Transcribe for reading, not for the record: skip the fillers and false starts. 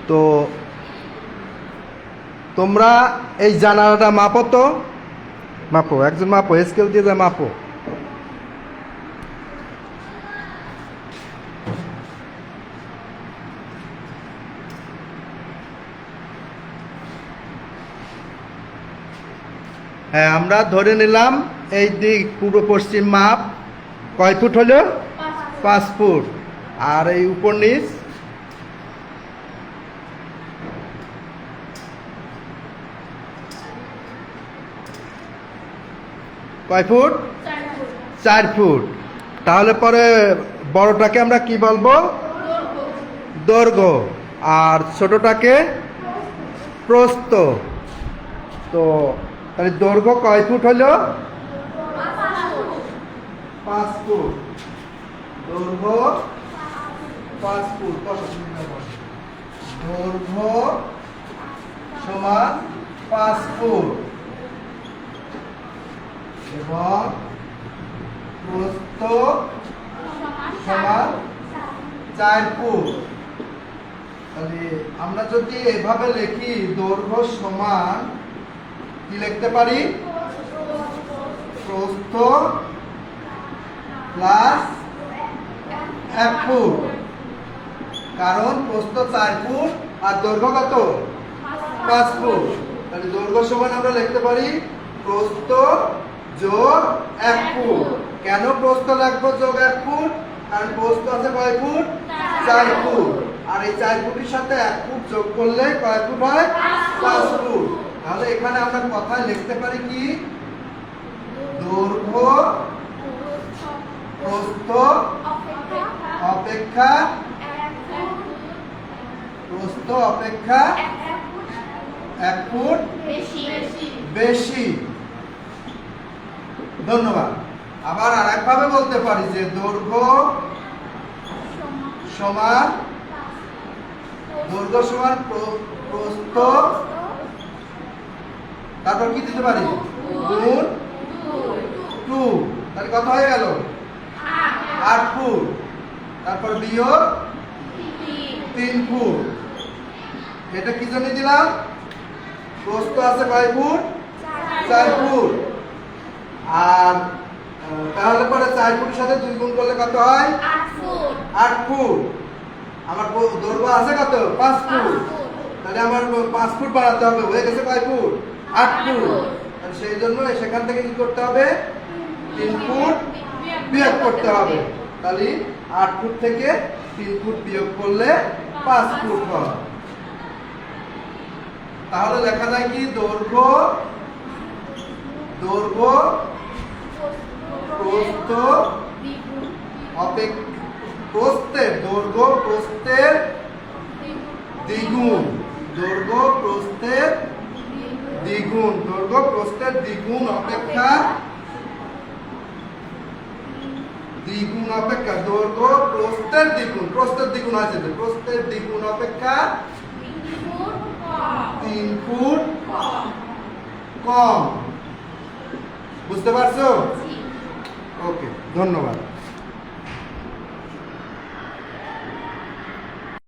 তো তোমরা এই জানালাটা মাপো তো, মাপো, একজন মাপো, স্কেল দিয়ে যা মাপো। হ্যাঁ, আমরা ধরে নিলাম এই দিক পূর্ব পশ্চিম মাপ কয় ফুট হলো? 5 ফুট। আর এই উপর নিচ কয় ফুট? 4 ফুট। তাহলে পরে বড়টাকে আমরা কি বলবো? দৈর্ঘ্য। আর ছোটটাকে প্রস্থ। তো তাহলে দৈর্ঘ্য কয় ফুট হলো? 5 ফুট। দৈর্ঘ্য 5 ফুট। দৈর্ঘ্য সমান 5 ফুট এবং প্রস্থ সমান 4 ফুট। তাহলে আমরা যদি এভাবে লিখি, দৈর্ঘ্য সমান কি লিখতে পারি? প্রস্থ প্লাস 1 ফুট। কারণ প্রস্থ 4 ফুট আর দৈর্ঘ্য কত? 5 ফুট। তাহলে দৈর্ঘ্য সমান আমরা লিখতে পারি প্রস্থ যোগ 1 ফুট। কেন প্রস্থ লাগবে যোগ 1 ফুট? কারণ প্রস্থ আছে কয় ফুট? 4 ফুট। আর এই 4 ফুটের সাথে 1 ফুট যোগ করলে কয় ফুট হয়? 5 ফুট। তাহলে এখানে আমরা কথায় লিখতে পারি কি? দৈর্ঘ্য প্রস্থ অপেক্ষা প্রস্থ অপেক্ষা 1 ফুট বেশি। ধন্যবাদ। আবার আরেকভাবে বলতে পারি যে দৈর্ঘ্য সমান প্রস্থ, তারপর কি দিতে পারি? গুণ 2। তাহলে কত হয়ে গেল? 8 ফুট। তারপর বিয়োগ 3 ফুট। এটা কি জন্য দিলাম? প্রস্থ আছে কয় ফুট? 4 ফুট। আর তাহলে পরে 4 ফুটের সাথে 2 গুণ করলে কত হয়? 8 ফুট। আমার দৈর্ঘ্য আছে কত? 5 ফুট। তাহলে আমার 5 ফুট বাড়াতে হবে। হয়ে গেছে কয় ফুট? 8 ফুট। তাহলে সেই জন্য সেখান থেকে কি করতে হবে? 3 ফুট বিয়োগ করতে হবে। তাহলে 8 ফুট থেকে 3 ফুট বিয়োগ করলে 5 ফুট হয়। তাহলে লেখা যায় কি? দৈর্ঘ্য প্রস্থ অপেক্ষা প্রস্থের দৈর্ঘ্য প্রস্থের দ্বিগুণ। দৈর্ঘ্য প্রস্থের দ্বিগুণ। দৈর্ঘ্য প্রস্থের দ্বিগুণ অপেক্ষা দৈর্ঘ্য প্রস্থের দ্বিগুণ। প্রস্থের দ্বিগুণ আছে, প্রস্থের দ্বিগুণ অপেক্ষা 3 ফুট কম। বুঝতে পারছো? ওকে, ধন্যবাদ।